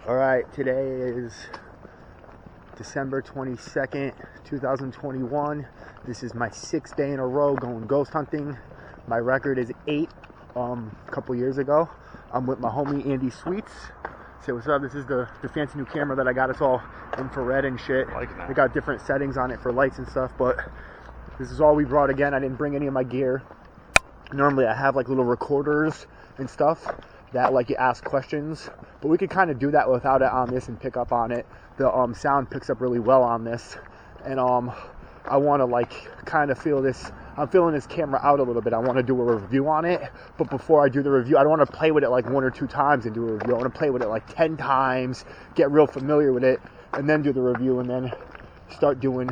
Alright, today is December 22nd, 2021. This is my 6th day in a row going ghost hunting. My record is 8 a couple years ago. I'm with my homie Andy Sweets. Say what's up. This is the fancy new camera that I got. It's all infrared and shit. They got different settings on it for lights and stuff, but this is all we brought again. I didn't bring any of my gear. Normally I have like little recorders and stuff that like you ask questions, but we could kind of do that without it on this and pick up on it. The sound picks up really well on this, and I want to like kind of feel this. I'm feeling this camera out a little bit. I want to do a review on it, but before I do the review, I don't want to play with it like 1 or 2 times and do a review. I want to play with it like 10 times, get real familiar with it, and then do the review, and then start doing,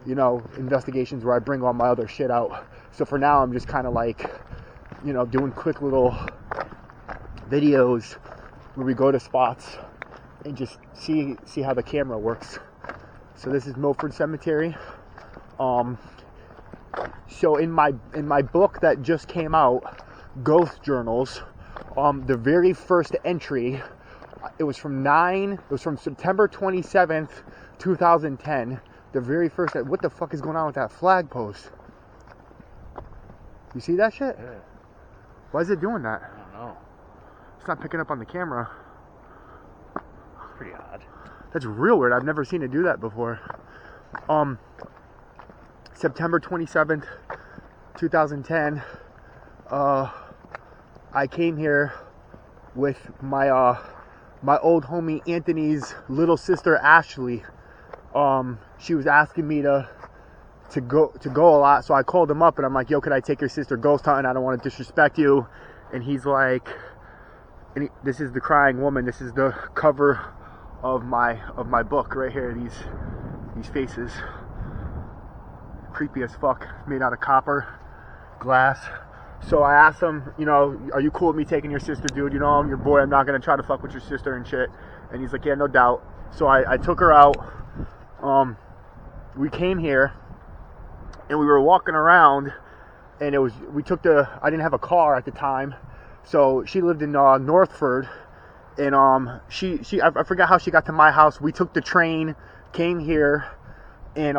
you know, investigations where I bring all my other shit out. So for now, I'm just kind of like, you know, doing quick little videos where we go to spots and just see how the camera works. So this is Milford Cemetery. So in my book that just came out, Ghost Journals, the very first entry, it was from September 27th, 2010. The very first, what the fuck is going on with that flag post? You see that shit? Yeah. Why is it doing that? I don't know. It's not picking up on the camera. It's pretty odd. That's real weird. I've never seen it do that before. September 27th, 2010. I came here with my my old homie Anthony's little sister Ashley. She was asking me to go a lot, so I called him up and I'm like, "Yo, could I take your sister ghost hunting? I don't want to disrespect you." And he's like, this is the crying woman. This is the cover of my book right here. These faces, creepy as fuck, made out of copper glass. So I asked him, you know, "Are you cool with me taking your sister, dude? You know, I'm your boy. I'm not gonna try to fuck with your sister and shit." And he's like, "Yeah, no doubt." So I took her out. We came here and we were walking around, and I didn't have a car at the time, so she lived in Northford, and I forgot how she got to my house. We took the train, came here, and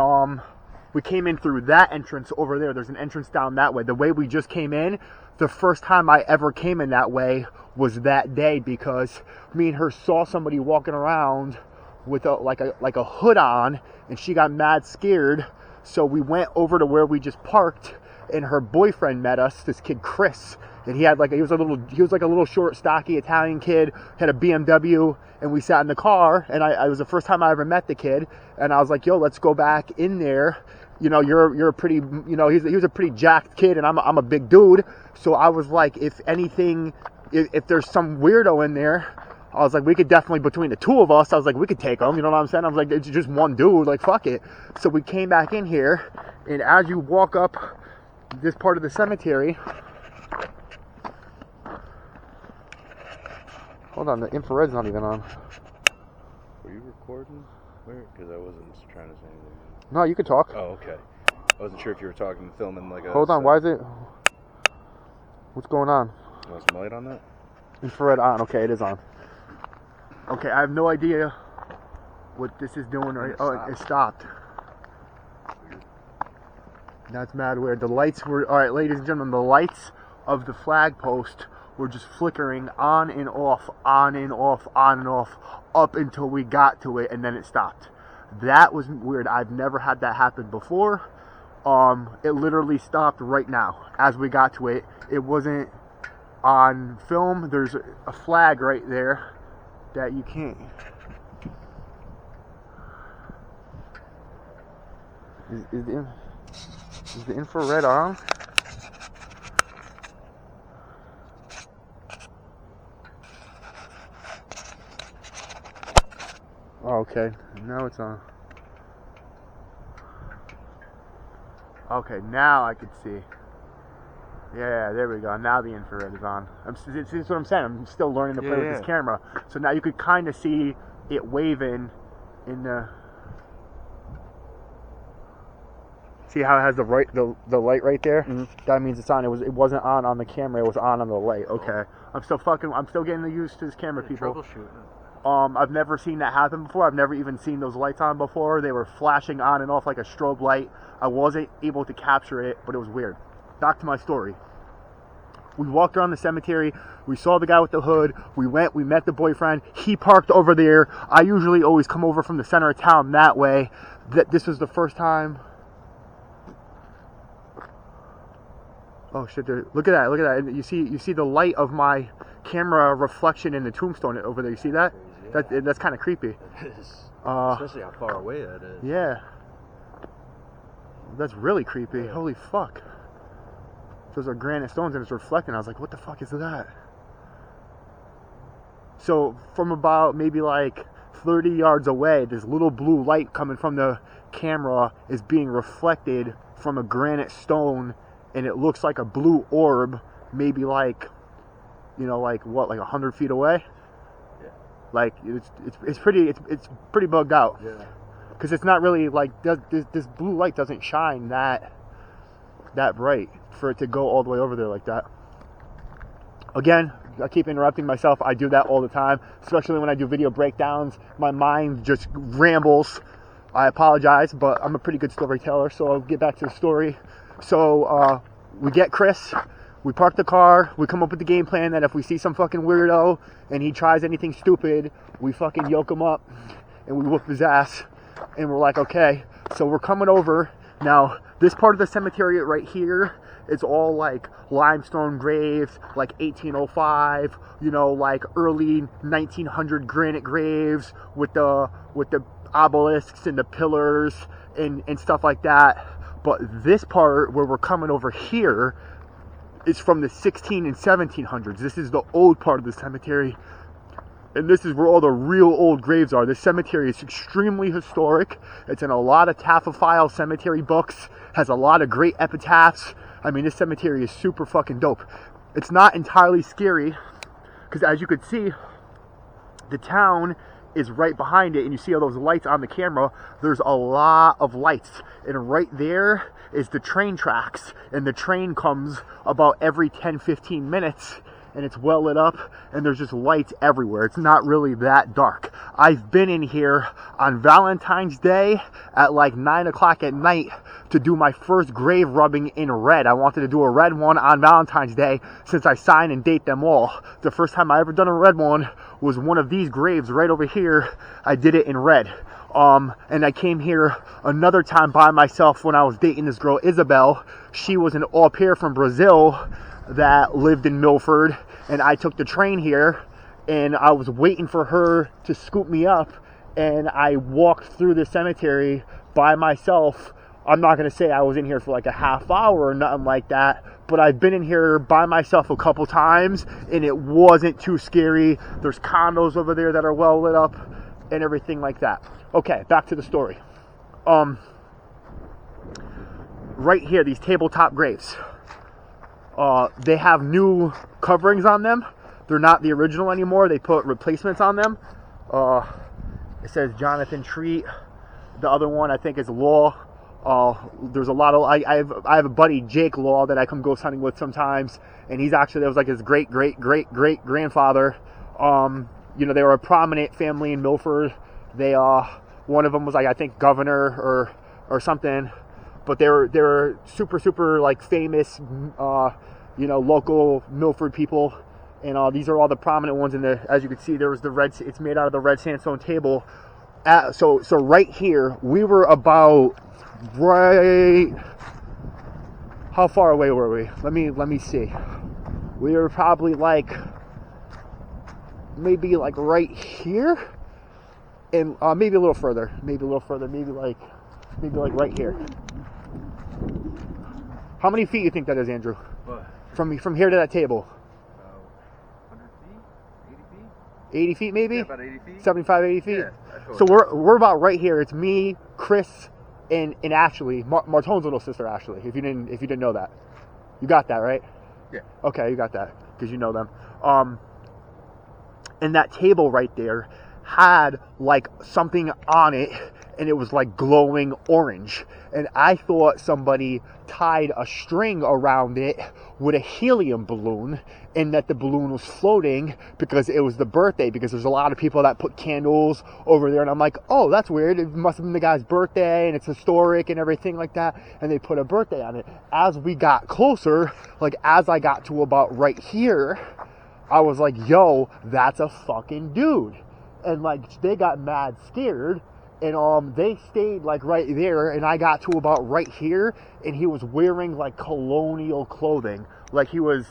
we came in through that entrance over there. There's an entrance down that way. The way we just came in, the first time I ever came in that way was that day, because me and her saw somebody walking around with like a hood on, and she got mad scared. So we went over to where we just parked, and her boyfriend met us, this kid Chris, and he was like a little short, stocky Italian kid, had a BMW, and we sat in the car, and I was the first time I ever met the kid, and I was like, "Yo, let's go back in there. You know, you're a pretty, you know," he was a pretty jacked kid, and I'm a big dude, so I was like, if there's some weirdo in there, I was like, we could definitely, between the two of us, I was like, we could take him, you know what I'm saying? I was like, it's just one dude, like, fuck it. So we came back in here, and as you walk up this part of the cemetery, hold on, the infrared's not even on. Were you recording? Where? Because I wasn't trying to say anything. No, you could talk. Oh, okay. I wasn't sure if you were talking, filming like a... Hold on, why is it... What's going on? You want some light on that? Infrared on, okay, it is on. Okay, I have no idea what this is doing right. Oh, it stopped. Weird. That's mad weird. The lights were, all right, ladies and gentlemen, the lights of the flag post were just flickering on and off, on and off, on and off, up until we got to it, and then it stopped. That was weird. I've never had that happen before. It literally stopped right now as we got to it. It wasn't on film. There's a flag right there that you can't. Is the infrared on? Oh, okay, now it's on. Okay, now I can see. Yeah, there we go. Now the infrared is on. See what I'm saying? I'm still learning to play with this camera. So now you could kind of see it waving in the... See how it has the light right there? Mm-hmm. That means it's on. It wasn't on the camera. It was on the light. Okay. I'm still getting used to this camera, people. Troubleshooting. I've never seen that happen before. I've never even seen those lights on before. They were flashing on and off like a strobe light. I wasn't able to capture it, but it was weird. Back to my story. We walked around the cemetery. We saw the guy with the hood. We met the boyfriend. He parked over there. I usually always come over from the center of town that way. This was the first time. Oh shit, look at that, look at that. You see the light of my camera reflection in the tombstone over there. You see that? Yeah. That's kind of creepy. It is. Especially how far away that is. Yeah. That's really creepy. Yeah. Holy fuck. Those are granite stones and it's reflecting. I was like, what the fuck is that? So from about maybe like 30 yards away, this little blue light coming from the camera is being reflected from a granite stone, and it looks like a blue orb, maybe like, you know, like what, like 100 feet away? Yeah. Like it's pretty bugged out. Yeah. Because it's not really like this blue light doesn't shine that bright for it to go all the way over there like that. Again, I keep interrupting myself. I do that all the time, especially when I do video breakdowns. My mind just rambles. I apologize, but I'm a pretty good storyteller, so I'll get back to the story. So we get Chris, we park the car, we come up with the game plan that if we see some fucking weirdo and he tries anything stupid, we fucking yoke him up and we whoop his ass. And we're like, okay. So we're coming over. Now, this part of the cemetery right here, it's all like limestone graves, like 1805, you know, like early 1900 granite graves with the obelisks and the pillars and stuff like that. But this part where we're coming over here is from the 16 and 1700s. This is the old part of the cemetery. And this is where all the real old graves are. This cemetery is extremely historic. It's in a lot of taphophile cemetery books. Has a lot of great epitaphs. I mean, this cemetery is super fucking dope. It's not entirely scary, because as you could see, the town is right behind it, and you see all those lights on the camera. There's a lot of lights, and right there is the train tracks, and the train comes about every 10-15 minutes, and it's well lit up, and there's just lights everywhere. It's not really that dark. I've been in here on Valentine's Day at like 9 o'clock at night to do my first grave rubbing in red. I wanted to do a red one on Valentine's Day since I sign and date them all. The first time I ever done a red one was one of these graves right over here. I did it in red. And I came here another time by myself when I was dating this girl, Isabel. She was an au pair from Brazil that lived in Milford, and I took the train here, and I was waiting for her to scoop me up, and I walked through the cemetery by myself. I'm not going to say I was in here for like a half hour or nothing like that, but I've been in here by myself a couple times, and it wasn't too scary. There's condos over there that are well lit up and everything like that. Okay, back to the story. Right here, these tabletop graves. They have new coverings on them. They're not the original anymore. They put replacements on them. It says Jonathan Treat. The other one I think is Law. There's a lot of I have a buddy, Jake Law, that I come ghost hunting with sometimes, and he's actually, that was like his great grandfather. You know, they were a prominent family in Milford. They one of them was like, I think governor or something. But they were super like famous, you know, local Milford people, and these are all the prominent ones. As you can see, there was the red. It's made out of the red sandstone table. So right here, we were about right. How far away were we? Let me see. We were probably like maybe like right here, and maybe a little further. Maybe like right here. How many feet you think that is, Andrew? What? From here to that table? 100 feet? 80 feet? 80 feet maybe? Yeah, about 80 feet. 75, 80 feet? Yeah. So we're about right here. It's me, Chris, and Ashley, Martone's little sister Ashley, if you didn't know that. You got that, right? Yeah. Okay, you got that, because you know them. And that table right there had like something on it, and it was like glowing orange. And I thought somebody tied a string around it with a helium balloon, and that the balloon was floating because it was the birthday, because there's a lot of people that put candles over there. And I'm like, oh, that's weird. It must have been the guy's birthday, and it's historic and everything like that. And they put a birthday on it. As we got closer, like as I got to about right here, I was like, yo, that's a fucking dude. And like they got mad scared, and they stayed like right there, and I got to about right here, and he was wearing like colonial clothing, like he was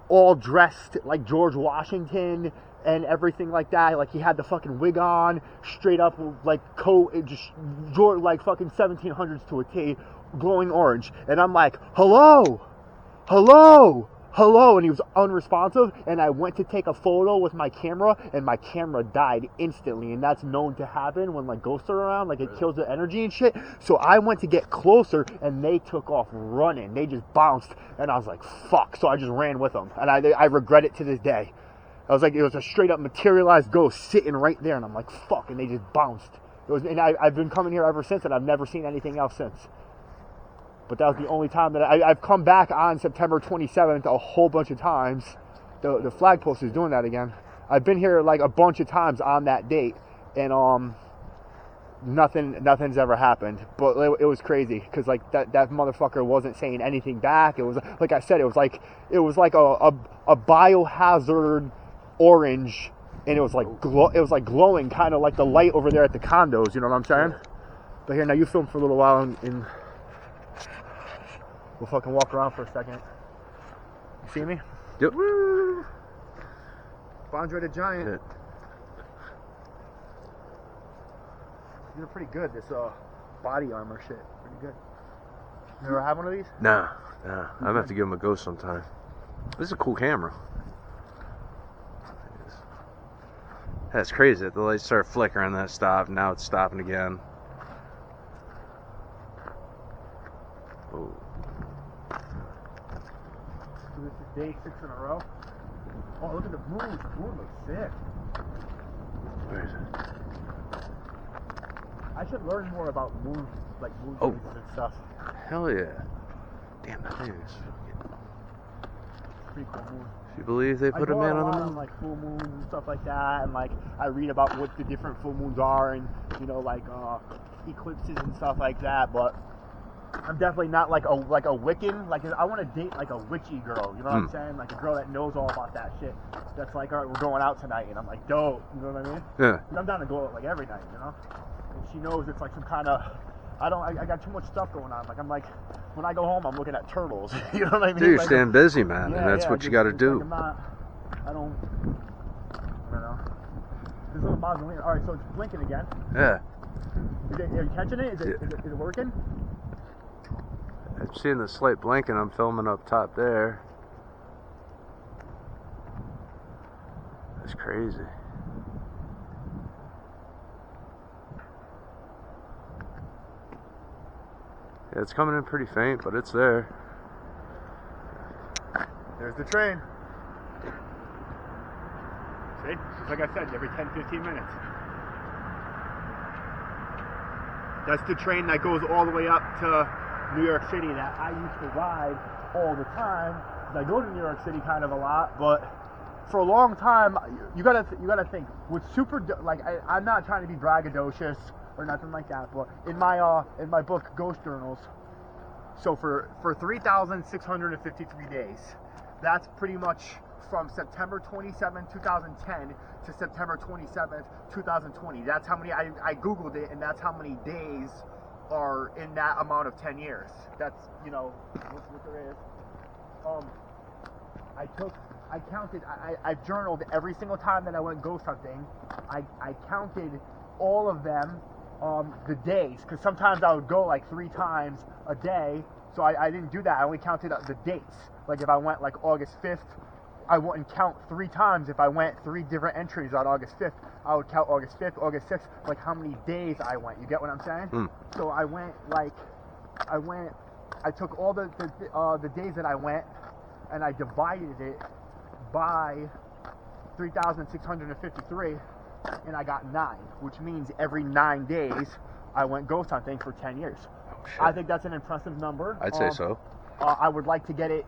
all dressed like George Washington and everything like that. Like he had the fucking wig on, straight up like coat, and just like fucking 1700s to a T, glowing orange. And I'm like, hello, hello, hello, and he was unresponsive. And I went to take a photo with my camera, and my camera died instantly, and that's known to happen when like ghosts are around, like it kills the energy and shit. So I went to get closer, and they took off running. They just bounced, and I was like, fuck. So I just ran with them, and I regret it to this day. I was like, it was a straight up materialized ghost sitting right there, and I'm like, fuck, and they just bounced. And I've been coming here ever since, and I've never seen anything else since. But that was the only time that I've come back on September 27th a whole bunch of times. The flag post is doing that again. I've been here like a bunch of times on that date, and nothing's ever happened. But it was crazy because like that motherfucker wasn't saying anything back. It was like I said, it was like a biohazard orange, and it was like glowing, kind of like the light over there at the condos. You know what I'm saying? But here, now you film for a little while, and we'll fucking walk around for a second. You see me? Yep. Woo! Andre the Giant. Yeah. You're pretty good. This body armor shit. Pretty good. You ever have one of these? Nah. I'm gonna have to give him a go sometime. This is a cool camera. That's crazy. The lights started flickering, that stopped. Now it's stopping again. Oh. So this is day 6 in a row. Oh, look at the moon. The moon looks sick. Where is it? I should learn more about moon Oh. phases and stuff. Hell yeah. Damn, that thing is. Pretty cool moon. Do you believe they put a man on the moon? Like full moons and stuff like that, and like I read about what the different full moons are, and you know, like eclipses and stuff like that. But I'm definitely not like a Wiccan. Like I want to date like a witchy girl. You know what I'm saying? Like a girl that knows all about that shit. That's like, all right, we're going out tonight, and I'm like, dope. You know what I mean? Yeah. And I'm down to go out like every night. You know? And she knows it's like some kind of. I got too much stuff going on. Like I'm like, when I go home, I'm looking at turtles. You know what I mean? Dude, you're like, staying busy, man, yeah, and that's what you got to do. Like I don't know. This little mausoleum. All right, so it's blinking again. Yeah. Are you catching it? Is it working? I'm seeing the slight blinking. I'm filming up top there. That's crazy. Yeah, it's coming in pretty faint, but it's there. There's the train. See? Just like I said, every 10-15 minutes. That's the train that goes all the way up to New York City that I used to ride all the time. I go to New York City kind of a lot, but for a long time, you gotta think. What's super like I'm not trying to be braggadocious or nothing like that, but in my book Ghost Journals, so for 3,653 days, that's pretty much from September 27, 2010 to September 27, 2020. That's how many I googled it, and that's how many days are in that amount of 10 years. That's, you know, what there is. I counted, I've journaled every single time that I went ghost hunting. I counted all of them, the days, because sometimes I would go like 3 times a day, so I didn't do that. I only counted the dates. Like if I went like August 5th, I wouldn't count 3 times. If I went 3 different entries on August 5th, I would count August 5th, August 6th, like how many days I went. You get what I'm saying? So I took all the days that I went, and I divided it by 3,653, and I got 9, which means every 9 days I went ghost hunting for 10 years. Oh, shit. I think that's an impressive number. I'd say so. I would like to get it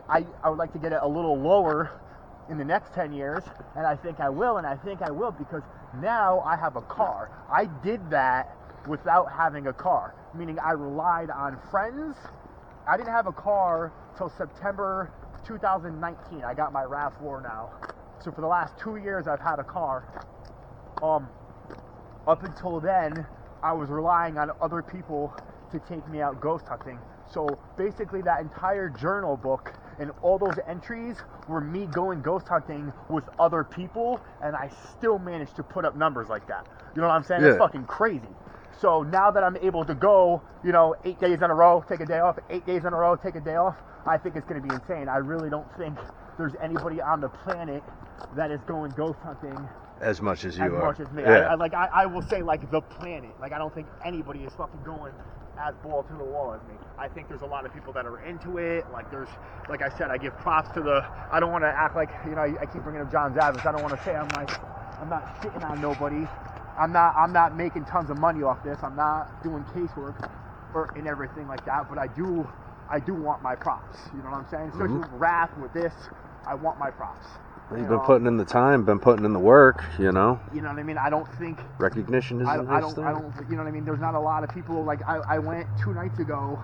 I would like to get it a little lower in the next 10 years, and I think I will, because now I have a car. I did that without having a car, meaning I relied on friends. I didn't have a car till September 2019. I got my RAV4 now. So for the last 2 years I've had a car. Up until then, I was relying on other people to take me out ghost hunting. So basically that entire journal book and all those entries were me going ghost hunting with other people, and I still managed to put up numbers like that. You know what I'm saying? Yeah. It's fucking crazy. So now that I'm able to go, 8 days in a row, take a day off, 8 days in a row, take a day off, I think it's going to be insane. I really don't think there's anybody on the planet that is going ghost hunting as much as you as are. much as me. Yeah. I will say, like, the planet. Like, I don't think anybody is fucking going as ball to the wall as me. I think there's a lot of people that are into it. Like, like I said, I give props to I don't want to act like, I keep bringing up John Zavis. I don't want to say I'm not shitting on nobody. I'm not making tons of money off this. I'm not doing casework and everything like that. But I do want my props. You know what I'm saying? Especially with Wrath, with this, I want my props. You've been putting in the time, been putting in the work, You know what I mean? I don't think recognition is I don't, you know what I mean? There's not a lot of people. Like, I went 2 nights ago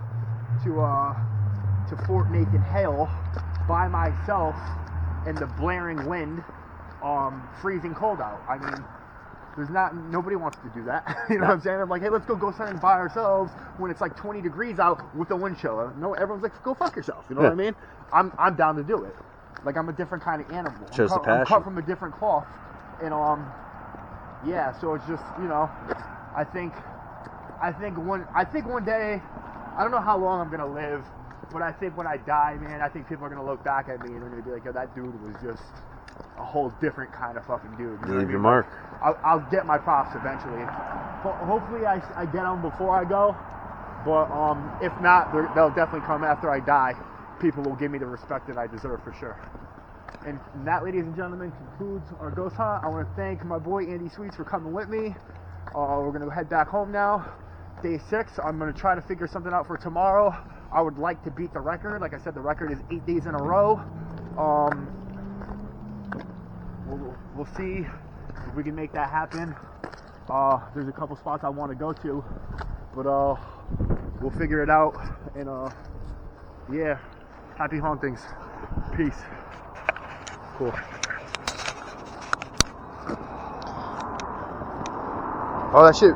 to Fort Nathan Hale by myself in the blaring wind, freezing cold out. I mean, nobody wants to do that. You know what I'm saying? I'm like, hey, let's go hunting by ourselves when it's like 20 degrees out with the wind chill. No, everyone's like, go fuck yourself. You know what I mean? I'm down to do it. Like, I'm a different kind of animal. Shows the passion. I'm cut from a different cloth. And yeah, so it's just, I think one day, I don't know how long I'm gonna live, but I think when I die, man, I think people are gonna look back at me and they're gonna be like, yo, that dude was just a whole different kind of fucking dude. You know what I Leave mean? your mark. I'll get my props eventually. Hopefully I get them before I go, but if not, they'll definitely come after I die. People will give me the respect that I deserve for sure. And that, ladies and gentlemen, concludes our ghost hunt. I want to thank my boy Andy Sweets for coming with me. We're going to head back home now. Day 6. I'm going to try to figure something out for tomorrow. I would like to beat the record. Like I said, the record is 8 days in a row. We'll see if we can make that happen. There's a couple spots I want to go to, but we'll figure it out. And yeah, happy hauntings. Peace. Cool. Oh, that shit.